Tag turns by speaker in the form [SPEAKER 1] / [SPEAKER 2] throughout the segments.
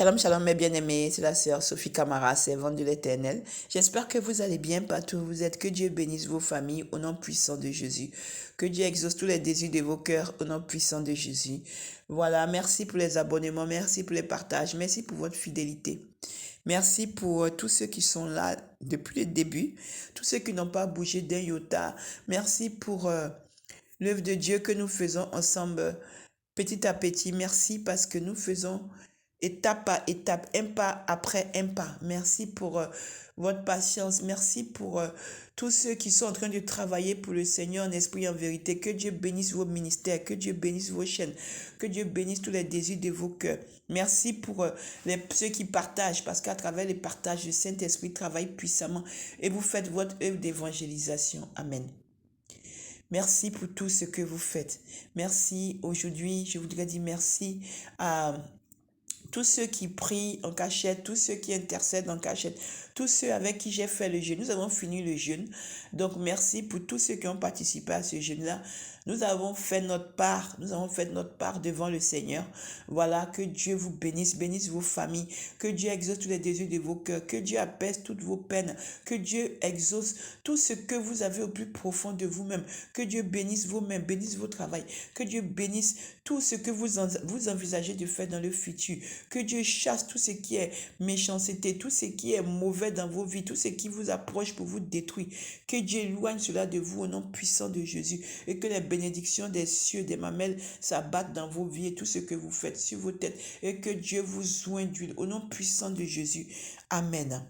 [SPEAKER 1] Shalom, shalom, mes bien-aimés, c'est la sœur Sophie Camara, servante de l'Éternel. J'espère que vous allez bien partout où vous êtes, que Dieu bénisse vos familles au nom puissant de Jésus, que Dieu exauce tous les désirs de vos cœurs au nom puissant de Jésus. Voilà, merci pour les abonnements, merci pour les partages, merci pour votre fidélité. Merci pour tous ceux qui sont là depuis le début, tous ceux qui n'ont pas bougé d'un iota. Merci pour l'œuvre de Dieu que nous faisons ensemble petit à petit. Merci parce que nous faisons étape par étape, un pas après un pas. Merci pour votre patience. Merci pour tous ceux qui sont en train de travailler pour le Seigneur en esprit et en vérité. Que Dieu bénisse vos ministères, que Dieu bénisse vos chaînes, que Dieu bénisse tous les désirs de vos cœurs. Merci pour ceux qui partagent, parce qu'à travers les partages, le Saint-Esprit travaille puissamment et vous faites votre œuvre d'évangélisation. Amen. Merci pour tout ce que vous faites. Merci. Aujourd'hui, je voudrais dire merci à tous ceux qui prient en cachette, tous ceux qui intercèdent en cachette, tous ceux avec qui j'ai fait le jeûne. Nous avons fini le jeûne. Donc, merci pour tous ceux qui ont participé à ce jeûne-là. Nous avons fait notre part. Nous avons fait notre part devant le Seigneur. Voilà, que Dieu vous bénisse, bénisse vos familles, que Dieu exauce tous les désirs de vos cœurs, que Dieu apaise toutes vos peines, que Dieu exauce tout ce que vous avez au plus profond de vous-même, que Dieu bénisse vos mains, bénisse vos travail, que Dieu bénisse tout ce que vous envisagez de faire dans le futur, que Dieu chasse tout ce qui est méchanceté, tout ce qui est mauvais dans vos vies, tout ce qui vous approche pour vous détruire, que Dieu éloigne cela de vous au nom puissant de Jésus et que les bénédictions des cieux, des mamelles s'abattent dans vos vies et tout ce que vous faites sur vos têtes et que Dieu vous oigne d'huile au nom puissant de Jésus. Amen.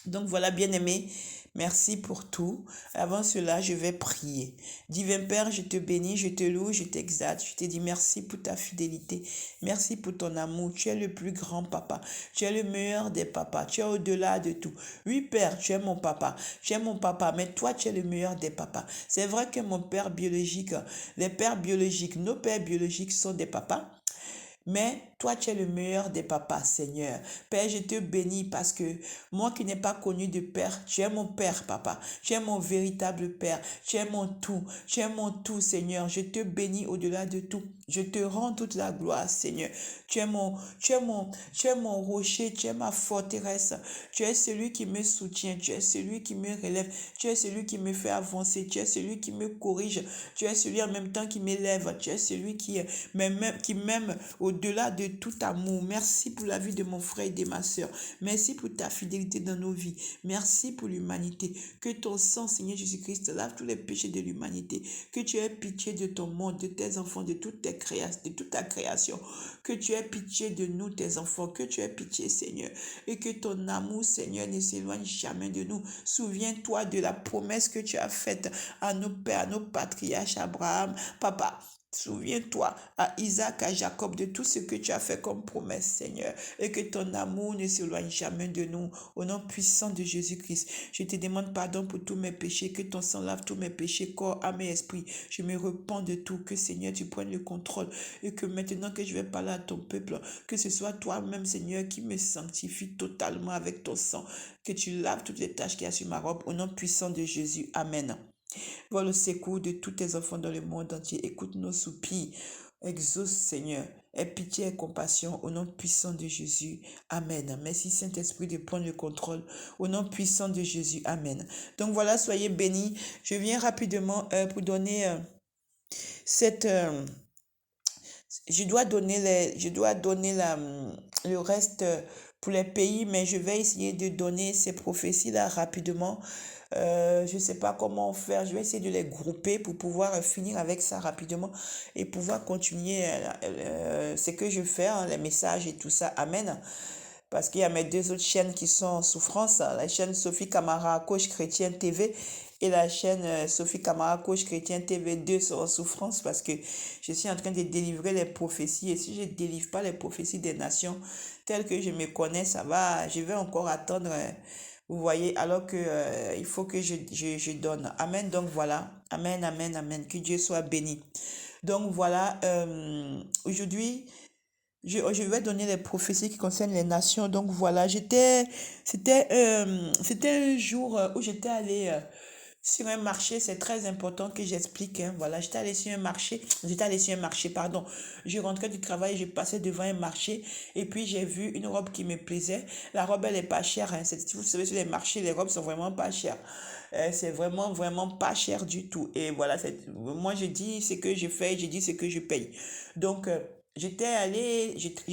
[SPEAKER 1] Donc voilà, bien-aimés, merci pour tout. Avant cela, je vais prier. Divin Père, je te bénis, je te loue, je t'exalte. Je te dis merci pour ta fidélité. Merci pour ton amour. Tu es le plus grand papa. Tu es le meilleur des papas. Tu es au-delà de tout. Oui, Père, tu es mon papa. Tu es mon papa, mais toi, tu es le meilleur des papas. C'est vrai que mon père biologique, les pères biologiques, nos pères biologiques sont des papas. Mais toi, tu es le meilleur des papas, Seigneur. Père, je te bénis parce que moi qui n'ai pas connu de père, tu es mon père, papa. Tu es mon véritable père. Tu es mon tout. Tu es mon tout, Seigneur. Je te bénis au-delà de tout. Je te rends toute la gloire, Seigneur. Tu es mon rocher. Tu es ma forteresse. Tu es celui qui me soutient. Tu es celui qui me relève. Tu es celui qui me fait avancer. Tu es celui qui me corrige. Tu es celui en même temps qui m'élève. Tu es celui qui m'aime au-delà de tout amour. Merci pour la vie de mon frère et de ma soeur. Merci pour ta fidélité dans nos vies. Merci pour l'humanité. Que ton sang, Seigneur Jésus-Christ, lave tous les péchés de l'humanité. Que tu aies pitié de ton monde, de tes enfants, de toute ta création. Que tu aies pitié de nous, tes enfants. Que tu aies pitié, Seigneur. Et que ton amour, Seigneur, ne s'éloigne jamais de nous. Souviens-toi de la promesse que tu as faite à nos pères, à nos patriarches, Abraham, papa. Souviens-toi à Isaac, à Jacob, de tout ce que tu as fait comme promesse, Seigneur, et que ton amour ne s'éloigne jamais de nous, au nom puissant de Jésus-Christ. Je te demande pardon pour tous mes péchés, que ton sang lave tous mes péchés, corps, âme et esprit. Je me repens de tout, que Seigneur, tu prennes le contrôle, et que maintenant que je vais parler à ton peuple, que ce soit toi-même, Seigneur, qui me sanctifie totalement avec ton sang, que tu laves toutes les taches qu'il y a sur ma robe, au nom puissant de Jésus. Amen. Vois le secours de tous tes enfants dans le monde entier. Écoute nos soupirs. Exauce, Seigneur. Aie pitié et compassion au nom puissant de Jésus. Amen. Merci, Saint-Esprit, de prendre le contrôle au nom puissant de Jésus. Amen. Donc voilà, soyez bénis. Je viens rapidement pour donner cette... je dois donner le reste pour les pays, mais je vais essayer de donner ces prophéties-là rapidement. Je ne sais pas comment faire. Je vais essayer de les grouper pour pouvoir finir avec ça rapidement et pouvoir continuer ce que je fais, hein, les messages et tout ça. Amen. Parce qu'il y a mes deux autres chaînes qui sont en souffrance, hein, la chaîne Sophie Camara, Coach Chrétien TV, et la chaîne Sophie Camara, Coach Chrétien TV 2 sont en souffrance parce que je suis en train de délivrer les prophéties. Et si je ne délivre pas les prophéties des nations telles que je me connais, ça va, je vais encore attendre. Vous voyez, alors que il faut que je donne. Amen. Donc voilà. Amen, amen, amen. Que Dieu soit béni. Donc voilà, aujourd'hui, je vais donner les prophéties qui concernent les nations. Donc voilà, c'était un jour où j'étais allée sur un marché, c'est très important que j'explique, hein. Voilà, j'étais allée sur un marché, pardon. Je rentrais du travail, je passais devant un marché et puis j'ai vu une robe qui me plaisait. La robe, elle est pas chère, hein. Vous savez, sur les marchés, les robes sont vraiment pas chères. C'est vraiment, vraiment pas cher du tout. Et voilà, moi, je dis ce que je fais, je dis ce que je paye. Donc, j'ai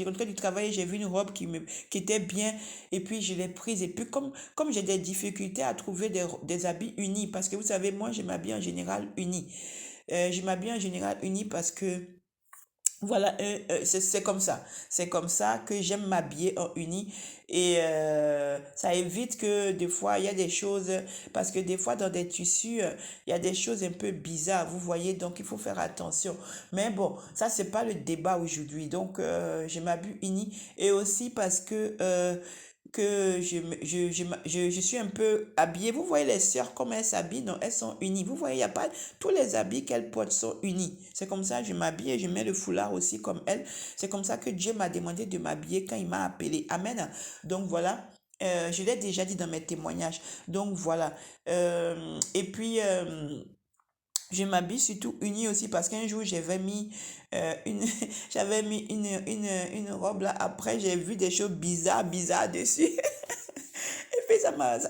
[SPEAKER 1] rentré du travail, j'ai vu une robe qui était bien, et puis je l'ai prise. Et puis, comme j'ai des difficultés à trouver des habits unis, parce que vous savez, moi, je m'habille en général uni. Je m'habille en général uni parce que voilà, c'est comme ça. C'est comme ça que j'aime m'habiller en uni. Et ça évite que des fois, il y a des choses, parce que des fois, dans des tissus, il y a des choses un peu bizarres, vous voyez, donc il faut faire attention. Mais bon, ça, c'est pas le débat aujourd'hui. Donc, je m'habille uni. Et aussi parce que je suis un peu habillée. Vous voyez les sœurs, comment elles s'habillent? Non, elles sont unies. Vous voyez, il n'y a pas... Tous les habits qu'elles portent sont unis. C'est comme ça, je m'habille et je mets le foulard aussi comme elles. C'est comme ça que Dieu m'a demandé de m'habiller quand il m'a appelé. Amen. Donc voilà. Je l'ai déjà dit dans mes témoignages. Donc voilà. Et puis, je m'habille surtout unie aussi parce qu'un jour, une, j'avais mis une robe là. Après, j'ai vu des choses bizarres dessus. Et puis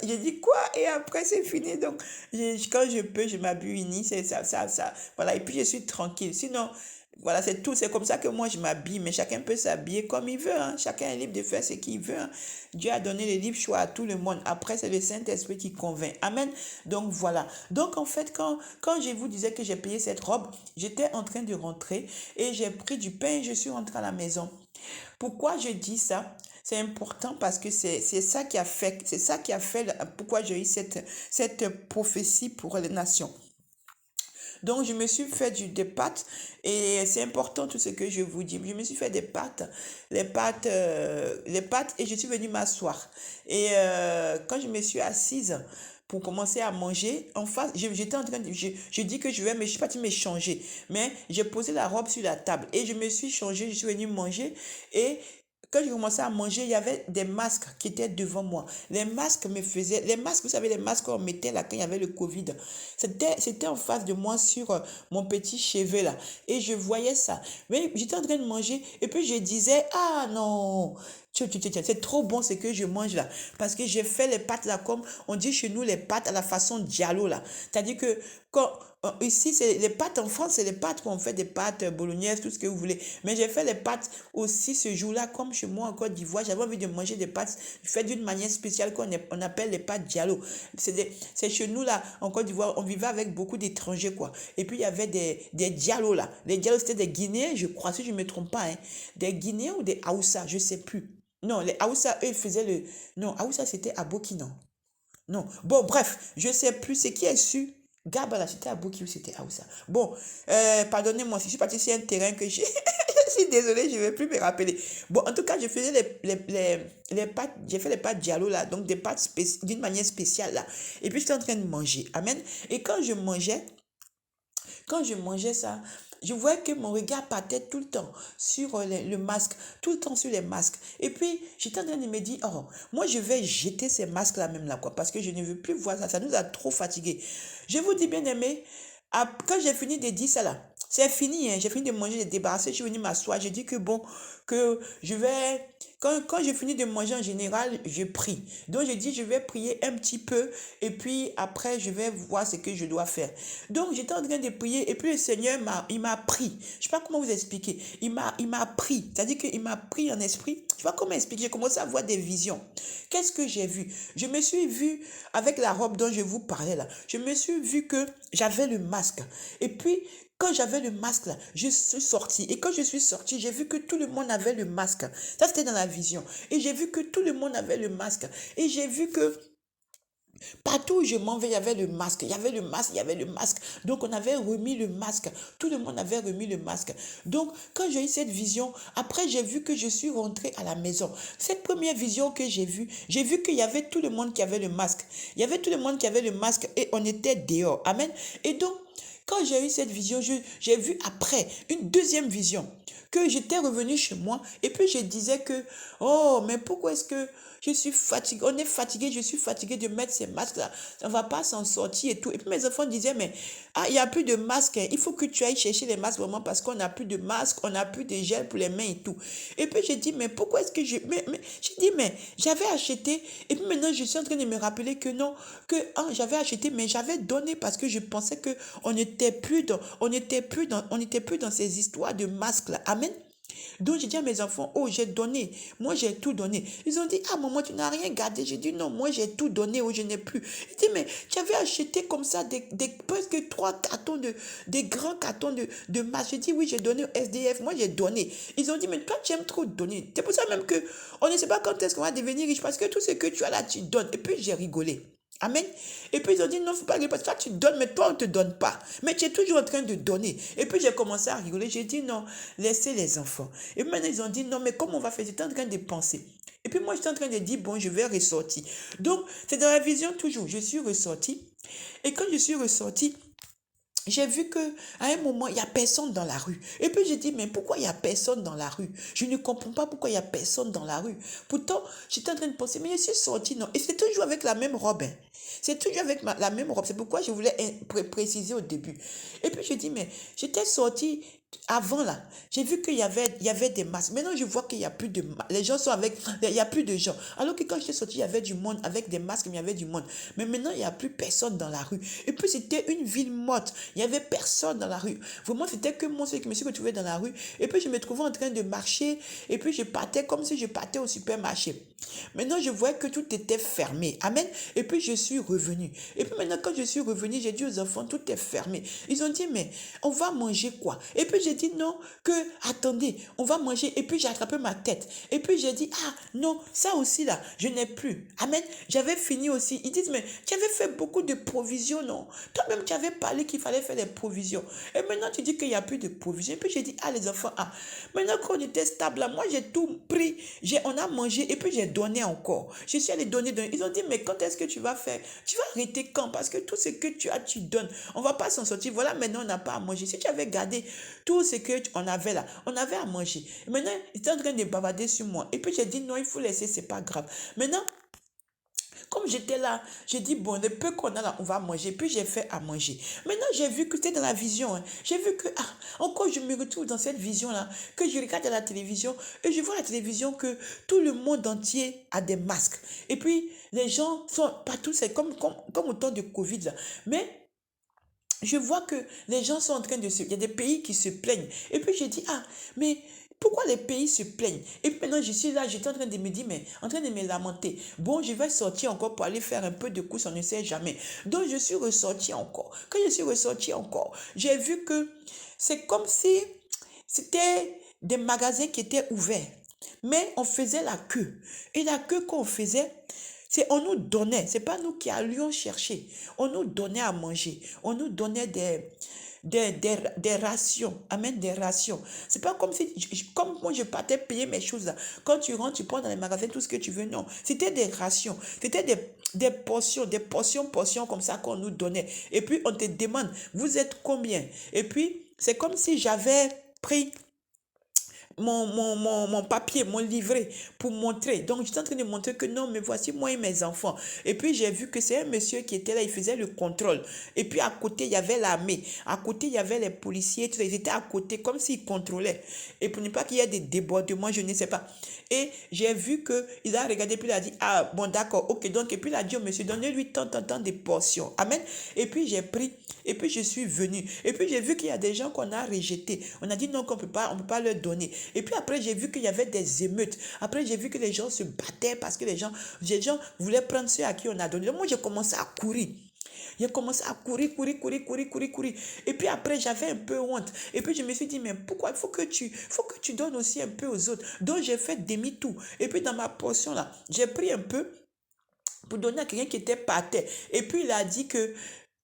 [SPEAKER 1] j'ai dit quoi? Et après, c'est fini. Donc, quand je peux, je m'habille unie. C'est ça. Voilà. Et puis, je suis tranquille. Sinon, voilà, c'est tout. C'est comme ça que moi, je m'habille. Mais chacun peut s'habiller comme il veut, hein. Chacun est libre de faire ce qu'il veut, hein. Dieu a donné le libre choix à tout le monde. Après, c'est le Saint-Esprit qui convainc. Amen. Donc, voilà. Donc, en fait, quand je vous disais que j'ai payé cette robe, j'étais en train de rentrer et j'ai pris du pain et je suis rentrée à la maison. Pourquoi je dis ça? C'est important parce que c'est ça qui a fait pourquoi j'ai eu cette prophétie pour les nations. Donc, je me suis fait des pâtes et c'est important tout ce que je vous dis. Je me suis fait des pâtes, les pâtes et je suis venue m'asseoir. Et quand je me suis assise pour commencer à manger, en face, j'étais en train de, je dis que je suis partie me changer, mais j'ai posé la robe sur la table et je me suis changée, je suis venue manger et quand j'ai commencé à manger, il y avait des masques qui étaient devant moi. Les masques, vous savez, les masques qu'on mettait là quand il y avait le Covid. C'était en face de moi sur mon petit chevet là. Et je voyais ça. Mais j'étais en train de manger et puis je disais, ah non, c'est trop bon ce que je mange là. Parce que j'ai fait les pâtes là comme on dit chez nous les pâtes à la façon diallo là. C'est-à-dire que quand, ici, c'est les pâtes en France, c'est les pâtes qu'on fait des pâtes bolognaises, tout ce que vous voulez. Mais j'ai fait les pâtes aussi ce jour-là, comme chez moi en Côte d'Ivoire. J'avais envie de manger des pâtes faites d'une manière spéciale on appelle les pâtes diallo. C'est chez nous là, en Côte d'Ivoire, on vivait avec beaucoup d'étrangers quoi. Et puis il y avait des diallo là. Les diallo c'était des Guinéens, je crois, si je ne me trompe pas, hein. Des Guinéens ou des Haoussa, je ne sais plus. Non, les Haoussa, eux, ils faisaient le... Non, Haoussa, c'était à Burkina. Non. Bon, bref, je ne sais plus ce qui est sûr. Gabala, c'était à Burkina ou c'était Haoussa. Bon, pardonnez-moi, si je suis partie sur un terrain que j'ai... je suis désolée, je ne vais plus me rappeler. Bon, en tout cas, je faisais les pâtes, j'ai fait les pâtes diallo là, donc des pâtes d'une manière spéciale là. Et puis, j'étais en train de manger. Amen. Et quand je mangeais ça, je voyais que mon regard partait tout le temps sur le masque, tout le temps sur les masques. Et puis, j'étais en train de me dire, oh, moi, je vais jeter ces masques-là même là, quoi, parce que je ne veux plus voir ça. Ça nous a trop fatigués. Je vous dis, bien aimé, quand j'ai fini de dire ça là, c'est fini, hein, j'ai fini de manger, de débarrasser, je suis venue m'asseoir. J'ai dit que bon, que je vais... Quand j'ai fini de manger en général, je prie. Donc, j'ai dit, je vais prier un petit peu et puis après, je vais voir ce que je dois faire. Donc, j'étais en train de prier et puis le Seigneur il m'a pris. Je ne sais pas comment vous expliquer. Il m'a pris. C'est-à-dire qu'il m'a pris en esprit. Je ne sais pas comment expliquer. J'ai commencé à voir des visions. Qu'est-ce que j'ai vu? Je me suis vue avec la robe dont je vous parlais là. Je me suis vue que j'avais le masque. Et puis, quand j'avais le masque là, je suis sortie. Et quand je suis sortie, j'ai vu que tout le monde avait le masque. Ça, c'était dans la vision. Et j'ai vu que tout le monde avait le masque. Et j'ai vu que partout où je m'en vais, il y avait le masque. Il y avait le masque, il y avait le masque. Donc, on avait remis le masque. Tout le monde avait remis le masque. Donc, quand j'ai eu cette vision, après, j'ai vu que je suis rentrée à la maison. Cette première vision que j'ai vu qu'il y avait tout le monde qui avait le masque. Il y avait tout le monde qui avait le masque et on était dehors. Amen. Et donc, Quand j'ai eu cette vision, j'ai vu après une deuxième vision, que j'étais revenue chez moi et puis je disais que, oh, mais pourquoi est-ce que je suis fatiguée, on est fatigué, je suis fatiguée de mettre ces masques-là, ça ne va pas s'en sortir et tout. Et puis mes enfants disaient, mais il n'y a plus de masques, hein. Il faut que tu ailles chercher les masques vraiment parce qu'on n'a plus de masques, on n'a plus de gel pour les mains et tout. Et puis j'ai dit, mais pourquoi est-ce que j'ai dit, mais j'avais acheté et puis maintenant je suis en train de me rappeler que non, que j'avais acheté, mais j'avais donné parce que je pensais que on n'était plus dans ces histoires de masques là. Amen. Donc, j'ai dit à mes enfants, oh, j'ai donné. Moi, j'ai tout donné. Ils ont dit, ah, maman, tu n'as rien gardé. J'ai dit, non, moi, j'ai tout donné. Oh, je n'ai plus. Ils dit, mais tu avais acheté comme ça presque 3 cartons des grands cartons de masques. J'ai dit, oui, j'ai donné au SDF. Moi, j'ai donné. Ils ont dit, mais toi, tu aimes trop donner. C'est pour ça même que on ne sait pas quand est-ce qu'on va devenir riche parce que tout ce que tu as là, tu donnes. Et puis, j'ai rigolé. Amen. Et puis ils ont dit, non, il ne faut pas rigoler parce que toi tu donnes, mais toi on ne te donne pas. Mais tu es toujours en train de donner. Et puis j'ai commencé à rigoler. J'ai dit, non, laissez les enfants. Et maintenant ils ont dit, non, mais comment on va faire? J'étais en train de penser. Et puis moi j'étais en train de dire, bon, je vais ressortir. Donc c'est dans la vision toujours. Je suis ressortie. Et quand je suis ressortie, j'ai vu que à un moment, il n'y a personne dans la rue. Et puis j'ai dit, mais pourquoi il n'y a personne dans la rue? Je ne comprends pas pourquoi il n'y a personne dans la rue. Pourtant, j'étais en train de penser, mais je suis sortie, non. Et c'est toujours avec la même robe. Hein. C'est toujours avec la même robe. C'est pourquoi je voulais préciser au début. Et puis je dis, mais j'étais sortie avant là. J'ai vu il y avait des masques. Maintenant, je vois qu'il n'y a plus de masques. Les gens sont avec. Il n'y a plus de gens. Alors que quand j'étais sortie, il y avait du monde avec des masques, mais il y avait du monde. Mais maintenant, il n'y a plus personne dans la rue. Et puis, c'était une ville morte. Il n'y avait personne dans la rue. Vraiment, c'était que moi, celui qui me suis retrouvé dans la rue. Et puis, je me trouvais en train de marcher. Et puis, je partais comme si je partais au supermarché. Maintenant, je voyais que tout était fermé. Amen. Et puis, je suis revenue. Et puis, maintenant, quand je suis revenue, j'ai dit aux enfants, tout est fermé. Ils ont dit, mais on va manger quoi? Et puis, j'ai dit, non, attendez, on va manger. Et puis, j'ai attrapé ma tête. Et puis, j'ai dit, ah, non, ça aussi, là, je n'ai plus. Amen. J'avais fini aussi. Ils disent, mais tu avais fait beaucoup de provisions, non? Toi-même, tu avais parlé qu'il fallait faire des provisions. Et maintenant, tu dis qu'il n'y a plus de provisions. Et puis, j'ai dit, ah, les enfants, ah, maintenant qu'on était stable, là, moi, j'ai tout pris. On a mangé et puis j'ai donné encore. Je suis allée donner. Ils ont dit, mais quand est-ce que tu vas faire? Tu vas arrêter quand? Parce que tout ce que tu as, tu donnes. On ne va pas s'en sortir. Voilà, maintenant, on n'a pas à manger. Si tu avais gardé tout ce qu'on avait là, on avait à manger. Et maintenant, ils étaient en train de bavarder sur moi. Et puis, j'ai dit, non, il faut laisser, c'est pas grave. Maintenant, comme j'étais là, j'ai dit, bon, le peu qu'on a là, on va manger. Puis j'ai fait à manger. Maintenant, j'ai vu que c'était dans la vision. Hein. J'ai vu que, encore je me retrouve dans cette vision-là, que je regarde à la télévision et je vois à la télévision que tout le monde entier a des masques. Et puis, les gens sont partout, c'est comme au temps de Covid. Là. Mais je vois que les gens sont en train de se... Il y a des pays qui se plaignent. Et puis j'ai dit, mais pourquoi les pays se plaignent? Et puis maintenant, je suis là, j'étais en train de me dire, mais en train de me lamenter. Bon, je vais sortir encore pour aller faire un peu de course, on ne sait jamais. Donc, je suis ressortie encore. Quand je suis ressortie encore, j'ai vu que c'est comme si c'était des magasins qui étaient ouverts. Mais on faisait la queue. Et la queue qu'on faisait, on nous donnait, c'est pas nous qui allions chercher. On nous donnait à manger. On nous donnait des rations. Amen, des rations. C'est pas comme si, comme moi je partais payer mes choses là. Quand tu rentres, tu prends dans les magasins tout ce que tu veux. Non, c'était des rations. C'était des portions comme ça qu'on nous donnait. Et puis on te demande, vous êtes combien? Et puis c'est comme si j'avais pris mon papier, mon livret pour montrer. Donc, j'étais en train de montrer que non, mais voici moi et mes enfants. Et puis, j'ai vu que c'est un monsieur qui était là, il faisait le contrôle. Et puis, à côté, il y avait l'armée. À côté, il y avait les policiers. Tout ça. Ils étaient à côté, comme s'ils contrôlaient. Et pour ne pas qu'il y ait des débordements, je ne sais pas. Et j'ai vu qu'il a regardé, puis il a dit, ah, bon, d'accord, ok. Donc, et puis, il a dit au monsieur, donnez-lui tant de portions. Amen. Et puis, j'ai pris. Et puis, je suis venue. Et puis, j'ai vu qu'il y a des gens qu'on a rejetés. On a dit non, qu'on on peut pas leur donner. Et puis après, j'ai vu qu'il y avait des émeutes. Après, j'ai vu que les gens se battaient parce que les gens voulaient prendre ceux à qui on a donné. Donc, moi, j'ai commencé à courir. J'ai commencé à courir. Et puis après, j'avais un peu honte. Et puis, je me suis dit, mais pourquoi? Il faut que tu donnes aussi un peu aux autres. Donc, j'ai fait demi-tour. Et puis, dans ma portion là, j'ai pris un peu pour donner à quelqu'un qui était par terre. Et puis, il a dit que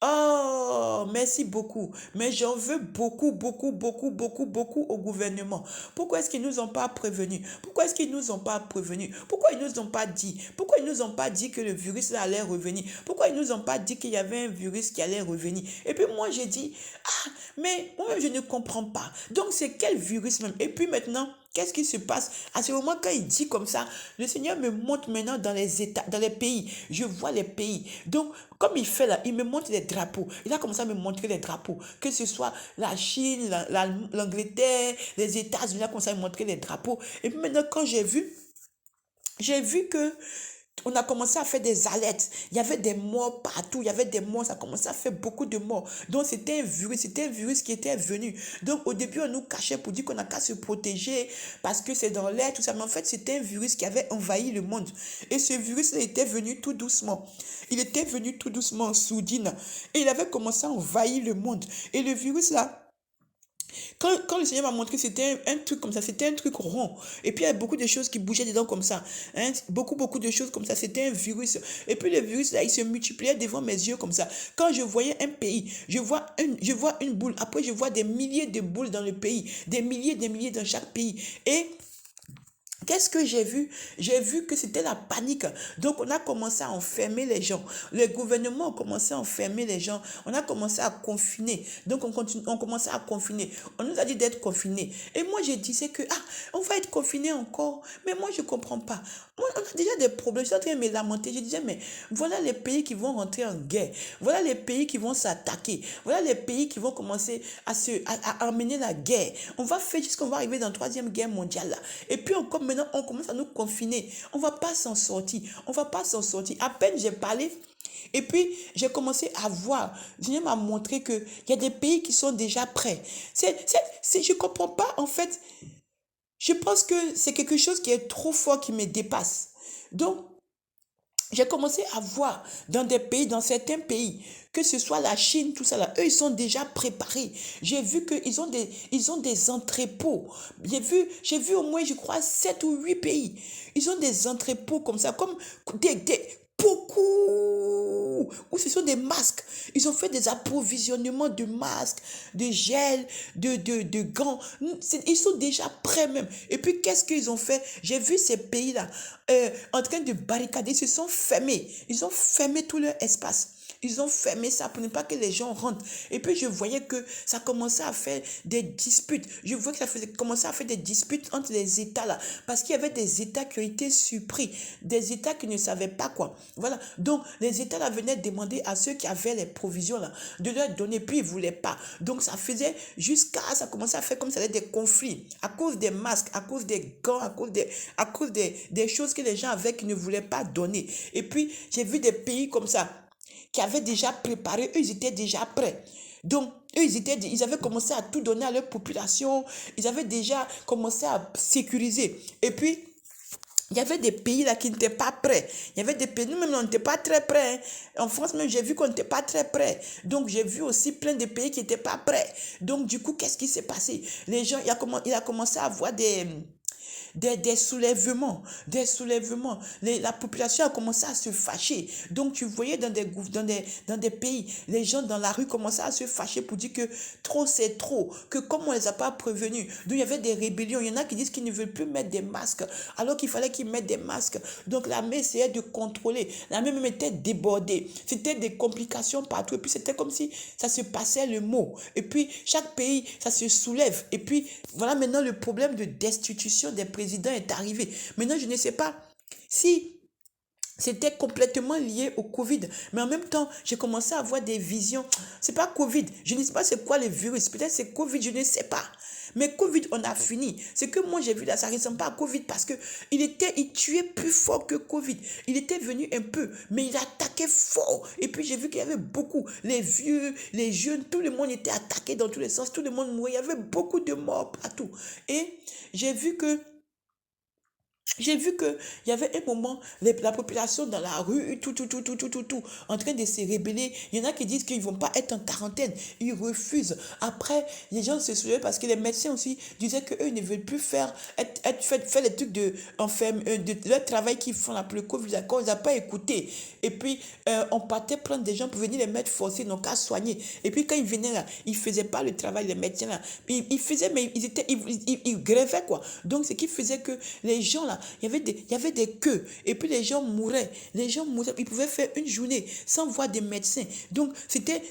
[SPEAKER 1] Oh, merci beaucoup. Mais j'en veux beaucoup, beaucoup, beaucoup, beaucoup, beaucoup au gouvernement. Pourquoi est-ce qu'ils nous ont pas prévenus? Pourquoi est-ce qu'ils nous ont pas prévenus? Pourquoi ils nous ont pas dit? Pourquoi ils nous ont pas dit que le virus là allait revenir? Pourquoi ils nous ont pas dit qu'il y avait un virus qui allait revenir? Et puis moi, j'ai dit, ah, mais moi-même, je ne comprends pas. Donc, c'est quel virus même? Et puis maintenant, qu'est-ce qui se passe? À ce moment, quand il dit comme ça, le Seigneur me montre maintenant dans les États, dans les pays. Je vois les pays. Donc, comme il fait là, il me montre les drapeaux. Il a commencé à me montrer les drapeaux. Que ce soit la Chine, l'Angleterre, les États-Unis, il a commencé à me montrer les drapeaux. Et puis maintenant, quand j'ai vu que on a commencé à faire des alertes. Il y avait des morts partout. Il y avait des morts. Ça a commencé à faire beaucoup de morts. Donc, c'était un virus. C'était un virus qui était venu. Donc, au début, on nous cachait pour dire qu'on n'a qu'à se protéger parce que c'est dans l'air, tout ça. Mais en fait, c'était un virus qui avait envahi le monde. Et ce virus, il était venu tout doucement. Il était venu tout doucement, soudine. Et il avait commencé à envahir le monde. Et le virus, là, quand le Seigneur m'a montré, c'était un truc comme ça, c'était un truc rond. Et puis il y a beaucoup de choses qui bougeaient dedans comme ça. Hein? Beaucoup, beaucoup de choses comme ça. C'était un virus. Et puis le virus, là, il se multipliait devant mes yeux comme ça. Quand je voyais un pays, je vois une boule. Après, je vois des milliers de boules dans le pays. Des milliers dans chaque pays. Et qu'est-ce que j'ai vu? J'ai vu que c'était la panique. Donc, on a commencé à enfermer les gens. Le gouvernement a commencé à enfermer les gens. On a commencé à confiner. Donc, on commençait à confiner. On nous a dit d'être confinés. Et moi, j'ai dit, c'est que, ah, on va être confinés encore. Mais moi, je ne comprends pas. Moi, on a déjà des problèmes. Je suis en train de me lamenter. Je disais, mais voilà les pays qui vont rentrer en guerre. Voilà les pays qui vont s'attaquer. Voilà les pays qui vont commencer à amener la guerre. On va faire jusqu'à qu'on va arriver dans la troisième guerre mondiale. Là. Et puis, encore maintenant, on commence à nous confiner. On ne va pas s'en sortir. On ne va pas s'en sortir. À peine j'ai parlé. Et puis, j'ai commencé à voir. Dieu m'a montré qu'il y a des pays qui sont déjà prêts. Je ne comprends pas, en fait. Je pense que c'est quelque chose qui est trop fort, qui me dépasse. Donc, j'ai commencé à voir dans des pays, dans certains pays, que ce soit la Chine, tout ça là, eux, ils sont déjà préparés. J'ai vu ils ont des entrepôts. J'ai vu au moins, je crois, 7 ou 8 pays. Ils ont des entrepôts comme ça, comme beaucoup, où ce sont des masques. Ils ont fait des approvisionnements de masques, de gel, de gants. Ils sont déjà prêts même. Et puis, qu'est-ce qu'ils ont fait? J'ai vu ces pays-là en train de barricader. Ils se sont fermés. Ils ont fermé tout leur espace. Ils ont fermé ça pour ne pas que les gens rentrent. Et puis, je voyais que ça commençait à faire des disputes. Je voyais que ça commençait à faire des disputes entre les États là. Parce qu'il y avait des États qui ont été surpris. Des États qui ne savaient pas quoi. Voilà. Donc, les États là venaient demander à ceux qui avaient les provisions là de leur donner. Puis, ils ne voulaient pas. Donc, ça faisait ça commençait à faire comme ça des conflits. À cause des masques, à cause des gants, à cause des choses que les gens avaient qui ne voulaient pas donner. Et puis, j'ai vu des pays comme ça qui avaient déjà préparé, eux, ils étaient déjà prêts. Donc, eux, ils avaient commencé à tout donner à leur population, ils avaient déjà commencé à sécuriser. Et puis, il y avait des pays là qui n'étaient pas prêts. Il y avait des pays, nous-mêmes, on n'était pas très prêts. Hein. En France, même, j'ai vu qu'on n'était pas très prêts. Donc, j'ai vu aussi plein de pays qui n'étaient pas prêts. Donc, du coup, qu'est-ce qui s'est passé? Les gens, il a commencé à avoir des soulèvements, la population a commencé à se fâcher. Donc, tu voyais dans des pays, les gens dans la rue commençaient à se fâcher pour dire que trop, c'est trop, que comme on ne les a pas prévenus. Donc, il y avait des rébellions. Il y en a qui disent qu'ils ne veulent plus mettre des masques, alors qu'il fallait qu'ils mettent des masques. Donc, l'armée essayait de contrôler. L'armée même était débordée. C'était des complications partout. Et puis, c'était comme si ça se passait le mot. Et puis, chaque pays, ça se soulève. Et puis, voilà maintenant le problème de destitution des président est arrivé. Maintenant, je ne sais pas si c'était complètement lié au Covid. Mais en même temps, j'ai commencé à avoir des visions. C'est pas Covid. Je ne sais pas c'est quoi le virus. Peut-être c'est Covid, je ne sais pas. Mais Covid, on a fini. Ce que moi j'ai vu là, ça ne ressemble pas à Covid parce que il tuait plus fort que Covid. Il était venu un peu, mais il attaquait fort. Et puis j'ai vu qu'il y avait beaucoup. Les vieux, les jeunes, tout le monde était attaqué dans tous les sens. Tout le monde mourait. Il y avait beaucoup de morts partout. Et j'ai vu que J'ai vu qu'il y avait un moment, la population dans la rue, tout, en train de se rébeller. Il y en a qui disent qu'ils ne vont pas être en quarantaine. Ils refusent. Après, les gens se soulevaient parce que les médecins aussi disaient qu'eux ne veulent plus faire les trucs de leur travail qu'ils font là pour le Covid. On ne les a pas écoutés. Et puis, on partait prendre des gens pour venir les mettre forcés, donc à soigner. Et puis, quand ils venaient là, ils ne faisaient pas le travail, les médecins là. Ils faisaient, mais ils grévaient quoi. Donc, ce qui faisait que les gens là, il y avait des queues. Et puis les gens mouraient. Les gens mouraient. Ils pouvaient faire une journée sans voir des médecins. Donc c'était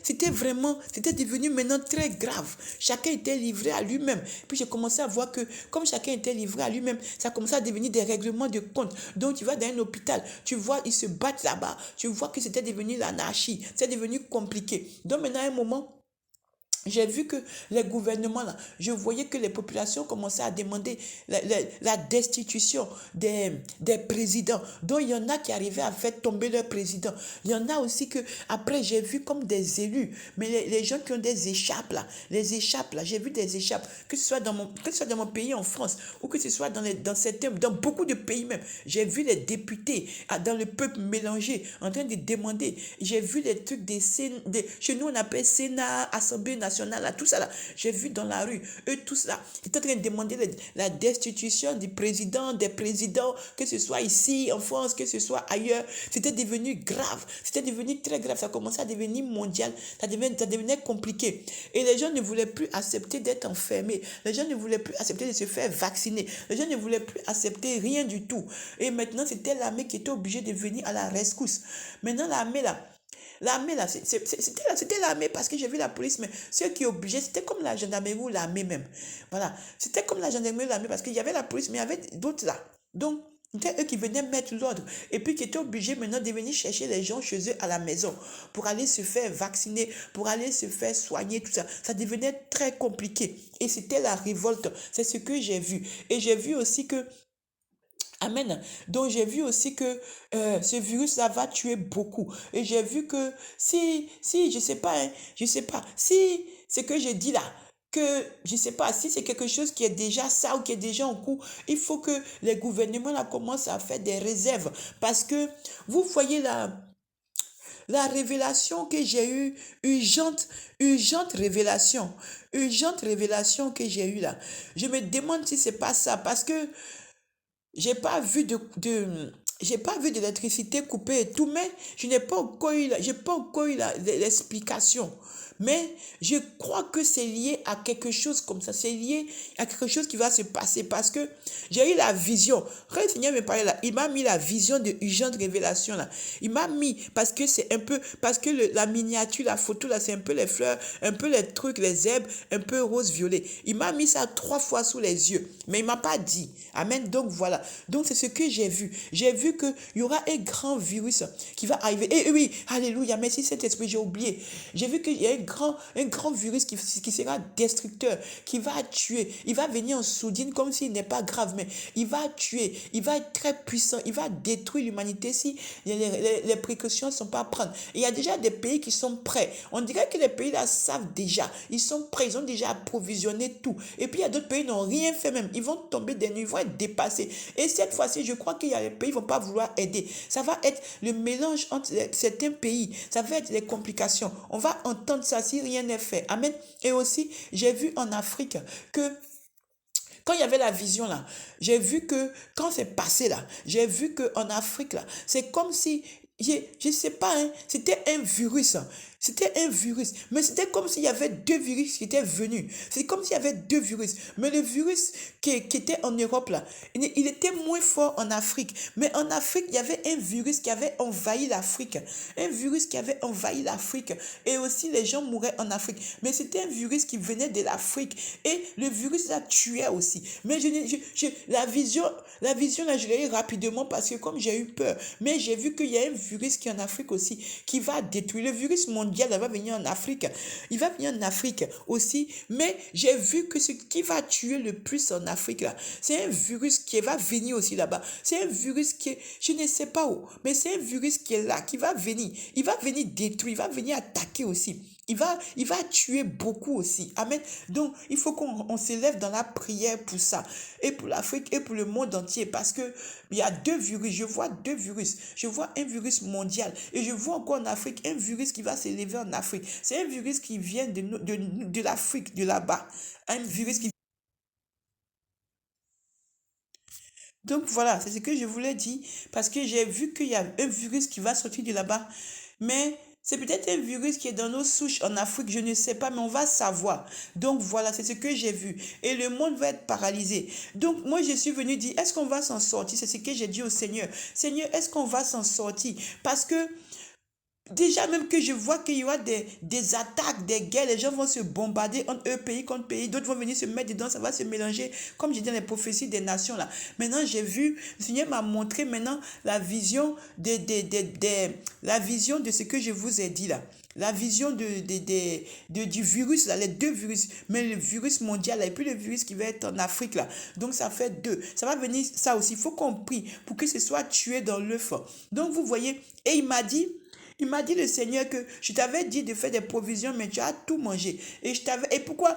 [SPEAKER 1] devenu maintenant très grave. Chacun était livré à lui-même. Puis j'ai commencé à voir que comme chacun était livré à lui-même, ça commençait à devenir des règlements de compte. Donc tu vas dans un hôpital, tu vois, ils se battent là-bas. Tu vois que c'était devenu l'anarchie. C'est devenu compliqué. Donc maintenant, à un moment, j'ai vu que les gouvernements, là, je voyais que les populations commençaient à demander la destitution des présidents. Donc, il y en a qui arrivaient à faire tomber leur président. Il y en a aussi que, après, j'ai vu comme des élus, mais les gens qui ont des échappes, là, les échappes, là, j'ai vu des échappes, que ce soit dans mon pays, en France, ou que ce soit dans beaucoup de pays même. J'ai vu les députés, dans le peuple mélangé, en train de demander. J'ai vu les trucs chez nous, on appelle Sénat, Assemblée nationale, là, tout ça là, j'ai vu dans la rue, eux tous là, ils étaient en train de demander la destitution du président, des présidents, que ce soit ici en France, que ce soit ailleurs. C'était devenu grave, c'était devenu très grave, ça commençait à devenir mondial, ça devenait compliqué. Et les gens ne voulaient plus accepter d'être enfermés, les gens ne voulaient plus accepter de se faire vacciner, les gens ne voulaient plus accepter rien du tout. Et maintenant, c'était l'armée qui était obligée de venir à la rescousse. Maintenant, l'armée, là, c'était l'armée parce que j'ai vu la police, mais ceux qui obligeaient, c'était comme la gendarmerie ou l'armée même. Voilà. C'était comme la gendarmerie ou l'armée parce qu'il y avait la police, mais il y avait d'autres là. Donc, c'était eux qui venaient mettre l'ordre et puis qui étaient obligés maintenant de venir chercher les gens chez eux à la maison pour aller se faire vacciner, pour aller se faire soigner, tout ça. Ça devenait très compliqué et c'était la révolte. C'est ce que j'ai vu. Et j'ai vu aussi que Amen. Donc j'ai vu aussi que ce virus-là va tuer beaucoup. Et j'ai vu que je sais pas, hein, je sais pas, si ce que j'ai dit là, que je sais pas, si c'est quelque chose qui est déjà ça ou qui est déjà en cours, il faut que les gouvernements là commencent à faire des réserves. Parce que vous voyez la révélation que j'ai eue, urgente révélation que j'ai eue là. Je me demande si c'est pas ça. Parce que j'ai pas vu j'ai pas vu d'électricité coupée et tout, mais je n'ai pas encore eu, j'ai pas encore eu l'explication. Mais je crois que c'est lié à quelque chose comme ça. C'est lié à quelque chose qui va se passer parce que j'ai eu la vision. Quand le Seigneur me parlait là, il m'a mis la vision de urgente révélation là. Il m'a mis parce que c'est un peu, parce que la miniature, la photo là, c'est un peu les fleurs, un peu les trucs, les herbes, un peu rose-violet. Il m'a mis ça 3 fois sous les yeux, mais il m'a pas dit. Amen. Donc voilà. Donc c'est ce que j'ai vu. J'ai vu qu'il y aura un grand virus qui va arriver. Et oui, alléluia, merci Saint-Esprit, j'ai oublié. J'ai vu qu'il y a un grand virus qui sera destructeur, qui va tuer. Il va venir en sourdine comme s'il n'est pas grave, mais il va tuer. Il va être très puissant. Il va détruire l'humanité si les précautions ne sont pas à prendre. Et il y a déjà des pays qui sont prêts. On dirait que les pays là savent déjà. Ils sont prêts. Ils ont déjà approvisionné tout. Et puis il y a d'autres pays qui n'ont rien fait même. Ils vont tomber des nuits, ils vont être dépassés. Et cette fois-ci, je crois qu'il y a les pays qui ne vont pas vouloir aider. Ça va être le mélange entre certains pays. Ça va être les complications. On va entendre ça si rien n'est fait. Amen. Et aussi, j'ai vu en Afrique que quand il y avait la vision là, j'ai vu que quand c'est passé là, j'ai vu que en Afrique là, c'est comme si je sais pas, hein, c'était un virus. C'était un virus. Mais c'était comme s'il y avait deux virus qui étaient venus. C'est comme s'il y avait deux virus. Mais le virus qui était en Europe, là, il était moins fort en Afrique. Mais en Afrique, il y avait un virus qui avait envahi l'Afrique. Un virus qui avait envahi l'Afrique. Et aussi, les gens mouraient en Afrique. Mais c'était un virus qui venait de l'Afrique. Et le virus, là, tuait aussi. Mais la vision, là, je l'ai eu rapidement parce que comme j'ai eu peur. Mais j'ai vu qu'il y a un virus qui est en Afrique aussi, qui va détruire. Le virus mondial va venir en Afrique. Il va venir en Afrique aussi. Mais j'ai vu que ce qui va tuer le plus en Afrique, là, c'est un virus qui va venir aussi là-bas. C'est un virus qui est, je ne sais pas où, mais c'est un virus qui est là, qui va venir. Il va venir détruire, il va venir attaquer aussi. il va tuer beaucoup aussi. Amen. Donc, il faut qu'on s'élève dans la prière pour ça. Et pour l'Afrique et pour le monde entier. Parce que il y a deux virus. Je vois deux virus. Je vois un virus mondial. Et je vois encore en Afrique un virus qui va s'élever en Afrique. C'est un virus qui vient de l'Afrique, de là-bas. Un virus qui... Donc voilà, c'est ce que je voulais dire. Parce que j'ai vu qu'il y a un virus qui va sortir de là-bas. Mais c'est peut-être un virus qui est dans nos souches en Afrique, je ne sais pas, mais on va savoir. Donc voilà, c'est ce que j'ai vu. Et le monde va être paralysé. Donc moi, je suis venu dire, est-ce qu'on va s'en sortir? C'est ce que j'ai dit au Seigneur. Seigneur, est-ce qu'on va s'en sortir? Parce que déjà même que je vois qu'il y aura des attaques, des guerres, les gens vont se bombarder entre eux, pays contre pays, d'autres vont venir se mettre dedans, ça va se mélanger, comme je dis dans les prophéties des nations là. Maintenant, j'ai vu, le Seigneur m'a montré maintenant la vision la vision de ce que je vous ai dit là. La vision du virus, là, les deux virus, mais le virus mondial là, et puis le virus qui va être en Afrique là. Donc ça fait deux. Ça va venir, ça aussi. Il faut qu'on prie pour que ce soit tué dans l'œuf. Donc vous voyez, et il m'a dit le Seigneur que je t'avais dit de faire des provisions, mais tu as tout mangé. Et pourquoi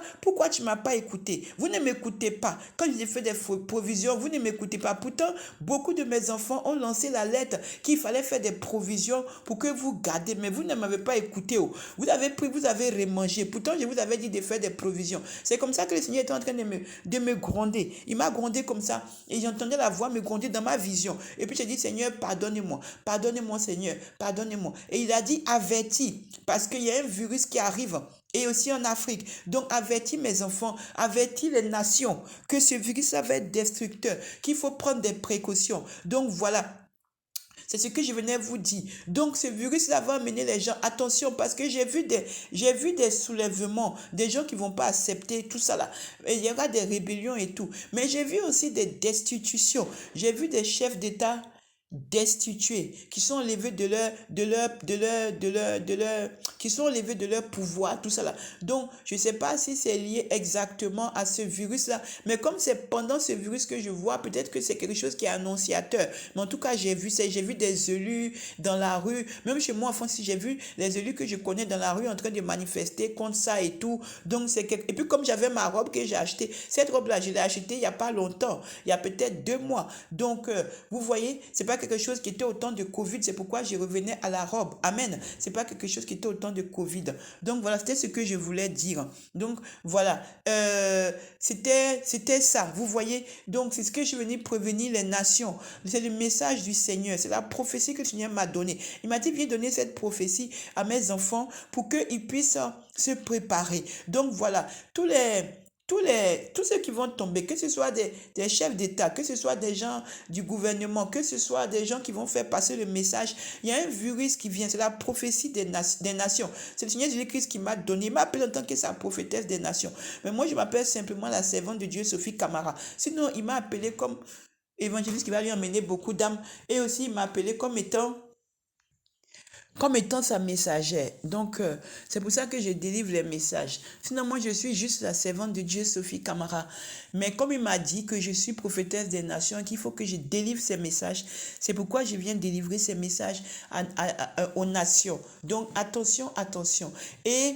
[SPEAKER 1] tu ne m'as pas écouté? Vous ne m'écoutez pas. Quand j'ai fait des provisions, vous ne m'écoutez pas. Pourtant, beaucoup de mes enfants ont lancé la lettre qu'il fallait faire des provisions pour que vous gardez, mais vous ne m'avez pas écouté. Oh. Vous avez pris, vous avez remangé. Pourtant, je vous avais dit de faire des provisions. C'est comme ça que le Seigneur était en train de me gronder. Il m'a grondé comme ça. Et j'entendais la voix me gronder dans ma vision. Et puis j'ai dit, Seigneur, pardonnez-moi. Pardonnez-moi, Seigneur. Pardonnez-moi. Et il a dit avertis, parce qu'il y a un virus qui arrive, et aussi en Afrique. Donc avertis mes enfants, avertis les nations, que ce virus va être destructeur, qu'il faut prendre des précautions. Donc voilà. C'est ce que je venais vous dire. Donc, ce virus-là va amener les gens. Attention, parce que j'ai vu des soulèvements, des gens qui ne vont pas accepter tout ça là. Et il y aura des rébellions et tout. Mais j'ai vu aussi des destitutions. J'ai vu des chefs d'État destitués, qui sont enlevés qui sont enlevés de leur pouvoir, tout ça là. Donc, je ne sais pas si c'est lié exactement à ce virus-là, mais comme c'est pendant ce virus que je vois, peut-être que c'est quelque chose qui est annonciateur. Mais en tout cas, j'ai vu des élus dans la rue, même chez moi en France, si j'ai vu les élus que je connais dans la rue en train de manifester contre ça et tout. Donc, et puis comme j'avais ma robe que j'ai achetée, cette robe-là, je l'ai achetée il n'y a pas longtemps, il y a peut-être 2 mois. Donc, vous voyez, c'est pas quelque chose qui était au temps de Covid, c'est pourquoi je revenais à la robe. Amen. C'est pas quelque chose qui était au temps de Covid. Donc voilà, c'était ce que je voulais dire. Donc voilà, c'était ça. Vous voyez, donc c'est ce que je venais prévenir les nations. C'est le message du Seigneur, c'est la prophétie que le Seigneur m'a donnée. Il m'a dit, viens donner cette prophétie à mes enfants pour qu'ils puissent se préparer. Donc voilà, tous ceux qui vont tomber, que ce soit des chefs d'État, que ce soit des gens du gouvernement, que ce soit des gens qui vont faire passer le message, il y a un virus qui vient, c'est la prophétie des nations. C'est le Seigneur Jésus-Christ qui m'a donné, il m'a appelé en tant que sa prophétesse des nations. Mais moi, je m'appelle simplement la servante de Dieu, Sophie Camara. Sinon, il m'a appelé comme évangéliste qui va lui emmener beaucoup d'âmes. Et aussi, il m'a appelé comme étant sa messagère. Donc, c'est pour ça que je délivre les messages. Sinon, moi, je suis juste la servante de Dieu, Sophie Camara. Mais comme il m'a dit que je suis prophétesse des nations, qu'il faut que je délivre ces messages, c'est pourquoi je viens délivrer ces messages aux nations. Donc, attention, attention. Et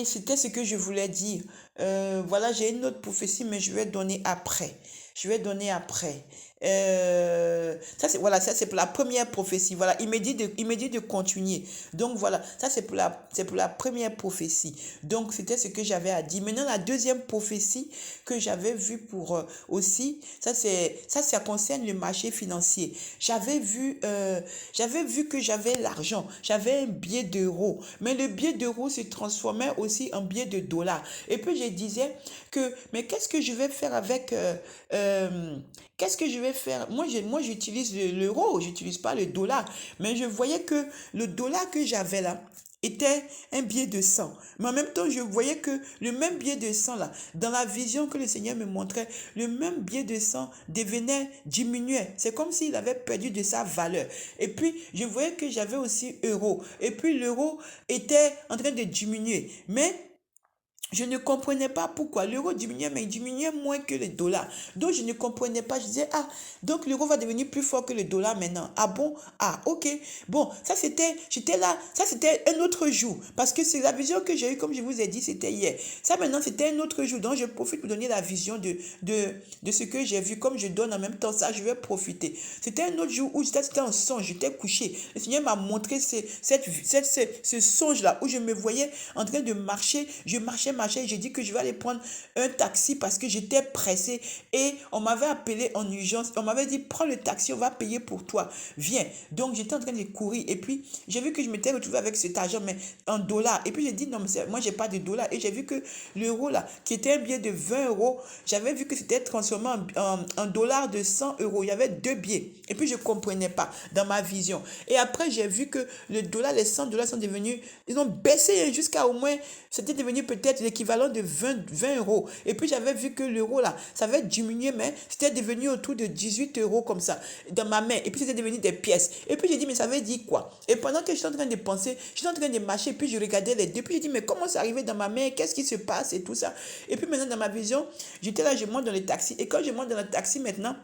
[SPEAKER 1] c'était ce que je voulais dire. Voilà, j'ai une autre prophétie, mais je vais donner après. Je vais donner après. Ça c'est pour la première prophétie. Voilà, il me dit de continuer. Donc voilà, ça c'est pour la première prophétie. Donc c'était ce que j'avais à dire. Maintenant la deuxième prophétie que j'avais vue pour aussi, ça concerne le marché financier. J'avais vu que j'avais l'argent, j'avais un billet d'euros, mais le billet d'euros se transformait aussi en billet de dollars. Et puis je disais mais qu'est-ce que je vais faire avec qu'est-ce que je vais faire? Moi, j'utilise l'euro, j'utilise pas le dollar. Mais je voyais que le dollar que j'avais là était un billet de 100. Mais en même temps, je voyais que le même billet de 100 là, dans la vision que le Seigneur me montrait, le même billet de 100 diminuait. C'est comme s'il avait perdu de sa valeur. Et puis, je voyais que j'avais aussi euro. Et puis, l'euro était en train de diminuer. Mais Je ne comprenais pas pourquoi l'euro diminuait, mais il diminuait moins que le dollar. Donc, je ne comprenais pas. Je disais, ah, donc l'euro va devenir plus fort que le dollar maintenant. Ah bon? Ah, ok. Bon, j'étais là, ça c'était un autre jour. Parce que c'est la vision que j'ai eue, comme je vous ai dit, c'était hier. Ça maintenant, c'était un autre jour. Donc, je profite pour donner la vision de ce que j'ai vu. Comme je donne en même temps ça, je vais profiter. C'était un autre jour où c'était en songe, j'étais couché. Le Seigneur m'a montré ce songe-là où je me voyais en train de marcher. Je marchais. J'ai dit que je vais aller prendre un taxi parce que j'étais pressé et on m'avait appelé en urgence. On m'avait dit, prends le taxi, on va payer pour toi. Viens. Donc, j'étais en train de courir et puis j'ai vu que je m'étais retrouvé avec cet argent, mais en dollars. Et puis, j'ai dit, non, mais moi, j'ai pas de dollars. Et j'ai vu que l'euro, là, qui était un billet de 20 euros, j'avais vu que c'était transformé en dollars de 100 euros. Il y avait deux billets. Et puis, je comprenais pas dans ma vision. Et après, j'ai vu que le dollar, les 100 dollars sont devenus, ils ont baissé jusqu'à au moins, c'était devenu peut-être l'équivalent de 20 euros. Et puis, j'avais vu que l'euro, là, ça avait diminué, mais c'était devenu autour de 18 euros comme ça, dans ma main. Et puis, c'était devenu des pièces. Et puis, j'ai dit, mais ça veut dire quoi? Et pendant que j'étais en train de penser, j'étais en train de marcher, puis je regardais les deux. Puis, j'ai dit, mais comment c'est arrivé dans ma main? Qu'est-ce qui se passe et tout ça? Et puis, maintenant, dans ma vision, j'étais là, je monte dans le taxi. Et quand je monte dans le taxi maintenant,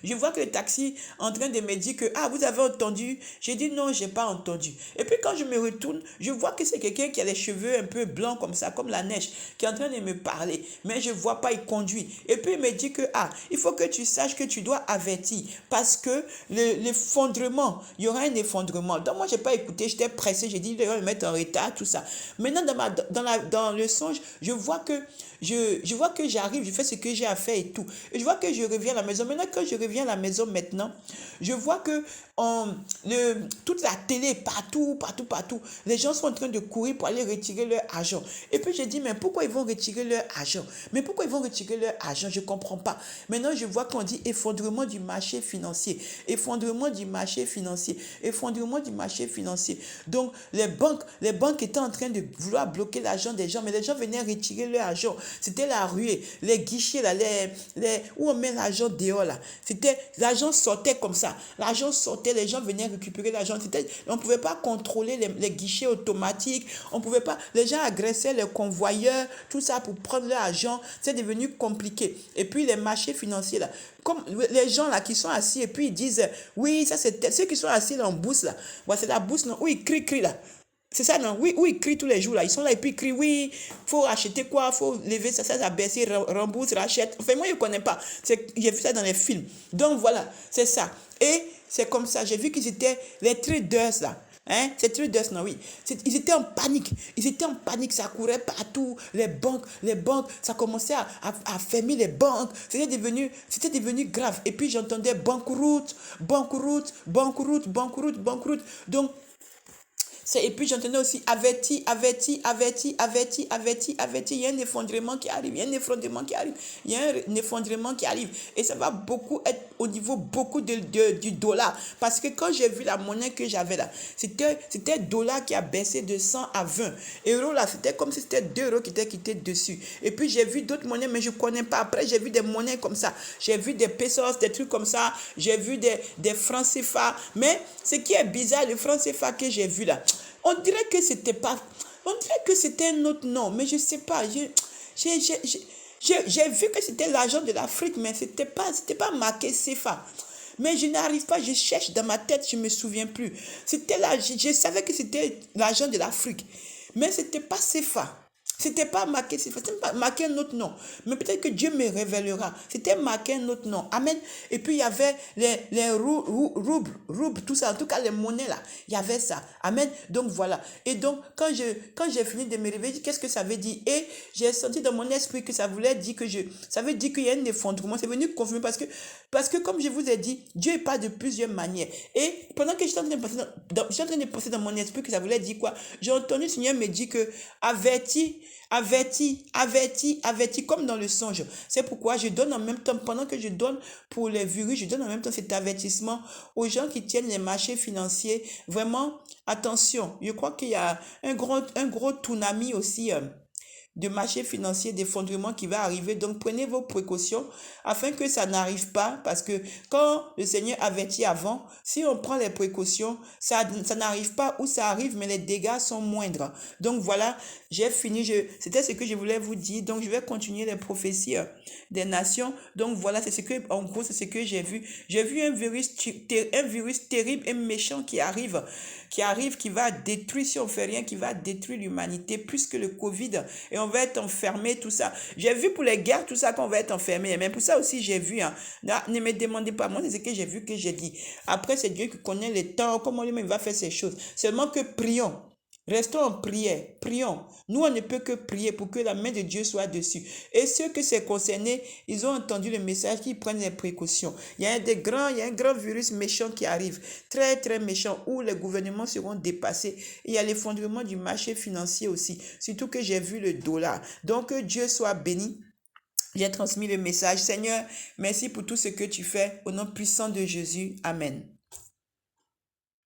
[SPEAKER 1] je vois que le taxi est en train de me dire que, ah, vous avez entendu? J'ai dit non, j'ai pas entendu. Et puis quand je me retourne, je vois que c'est quelqu'un qui a les cheveux un peu blancs comme ça, comme la neige, qui est en train de me parler. Mais je vois pas, il conduit. Et puis il me dit que, ah, il faut que tu saches que tu dois avertir parce que l'effondrement, il y aura un effondrement. Donc moi, j'ai pas écouté, j'étais pressé, j'ai dit, il va me mettre en retard, tout ça. Maintenant, dans le songe, je vois que j'arrive, je fais ce que j'ai à faire et tout. Et je vois que je reviens à la maison. Maintenant, quand je reviens à la maison maintenant, je vois que toute la télé, partout, les gens sont en train de courir pour aller retirer leur argent. Et puis, j'ai dit, mais pourquoi ils vont retirer leur argent? Mais pourquoi ils vont retirer leur argent? Je ne comprends pas. Maintenant, je vois qu'on dit effondrement du marché financier. Effondrement du marché financier. Effondrement du marché financier. Donc, les banques étaient en train de vouloir bloquer l'argent des gens, mais les gens venaient retirer leur argent. C'était la ruée, les guichets, là, où on met l'argent dehors, là. L'argent sortait comme ça. L'argent sortait, les gens venaient récupérer l'argent. On ne pouvait pas contrôler les guichets automatiques. On pouvait pas, les gens agressaient les convoyeurs, tout ça pour prendre leur argent. C'est devenu compliqué. Et puis, les marchés financiers, là, comme les gens là qui sont assis et puis ils disent, oui, ça c'est ceux qui sont assis là en bourse là. Voilà, c'est la bourse, non, où ils crient là. C'est ça, non? Oui, oui, ils crient tous les jours, là. Ils sont là et puis ils crient, oui, faut acheter quoi? Faut lever ça, a baissé, rembourse, rachète. Enfin, moi, je ne connais pas. J'ai vu ça dans les films. Donc, voilà, c'est ça. Et c'est comme ça. J'ai vu qu'ils étaient les traders, là. Hein? Ces traders, non, oui. Ils étaient en panique. Ils étaient en panique. Ça courait partout. Les banques, ça commençait à fermer les banques. C'était devenu grave. Et puis, j'entendais banqueroute, banqueroute, banqueroute, banqueroute, banqueroute. Donc, et puis j'entendais aussi averti, averti, averti, averti, averti, averti. Il y a un effondrement qui arrive. Il y a un effondrement qui arrive. Il y a un effondrement qui arrive. Et ça va beaucoup être au niveau beaucoup du dollar. Parce que quand j'ai vu la monnaie que j'avais là, c'était le dollar qui a baissé de 100 à 20. Euro là, c'était comme si c'était 2 euros qui étaient quittés dessus. Et puis j'ai vu d'autres monnaies, mais je ne connais pas. Après, j'ai vu des monnaies comme ça. J'ai vu des pesos, des trucs comme ça. J'ai vu des francs CFA. Mais ce qui est bizarre, le franc CFA que j'ai vu là, on dirait que c'était pas. On dirait que c'était un autre nom, mais je ne sais pas. J'ai vu que c'était l'argent de l'Afrique, mais c'était pas marqué CFA. Mais je n'arrive pas, je cherche dans ma tête, je ne me souviens plus. C'était là, je savais que c'était l'argent de l'Afrique, mais c'était pas CFA. C'était pas marqué, c'était pas marqué un autre nom. Mais peut-être que Dieu me révélera. C'était marqué un autre nom. Amen. Et puis il y avait les roubles, tout ça. En tout cas, les monnaies là. Il y avait ça. Amen. Donc voilà. Et donc, quand j'ai fini de me réveiller, qu'est-ce que ça veut dire? Et j'ai senti dans mon esprit que ça voulait dire ça veut dire qu'il y a un effondrement. C'est venu confirmer parce que comme je vous ai dit, Dieu parle de plusieurs manières. Et pendant que j'étais en train de penser dans mon esprit que ça voulait dire quoi, j'ai entendu le Seigneur me dire que avertis, avertis, avertis, avertis, comme dans le songe. C'est pourquoi je donne en même temps, pendant que je donne pour les virus, je donne en même temps cet avertissement aux gens qui tiennent les marchés financiers. Vraiment, attention, je crois qu'il y a un gros tsunami aussi de marché financier, d'effondrement qui va arriver. Donc, prenez vos précautions afin que ça n'arrive pas, parce que quand le Seigneur avertit avant, si on prend les précautions, ça n'arrive pas, ou ça arrive, mais les dégâts sont moindres. Donc, voilà, j'ai fini. C'était ce que je voulais vous dire. Donc, je vais continuer les prophéties des nations. Donc, voilà, en gros, c'est ce que j'ai vu. J'ai vu un virus terrible et méchant qui arrive, qui va détruire, si on fait rien, qui va détruire l'humanité plus que le Covid, et on va être enfermé, tout ça. J'ai vu pour les guerres, tout ça, qu'on va être enfermé, mais pour ça aussi, j'ai vu, hein. Ne me demandez pas, moi, c'est ce que j'ai vu, que j'ai dit. Après, c'est Dieu qui connaît les temps, comment lui-même va faire ces choses. Seulement que prions. Restons en prière, prions. Nous, on ne peut que prier pour que la main de Dieu soit dessus. Et ceux que c'est concerné, ils ont entendu le message, qu'ils prennent les précautions. Il y a un grand virus méchant qui arrive, très, très méchant, où les gouvernements seront dépassés. Il y a l'effondrement du marché financier aussi, surtout que j'ai vu le dollar. Donc, que Dieu soit béni. J'ai transmis le message. Seigneur, merci pour tout ce que tu fais. Au nom puissant de Jésus. Amen.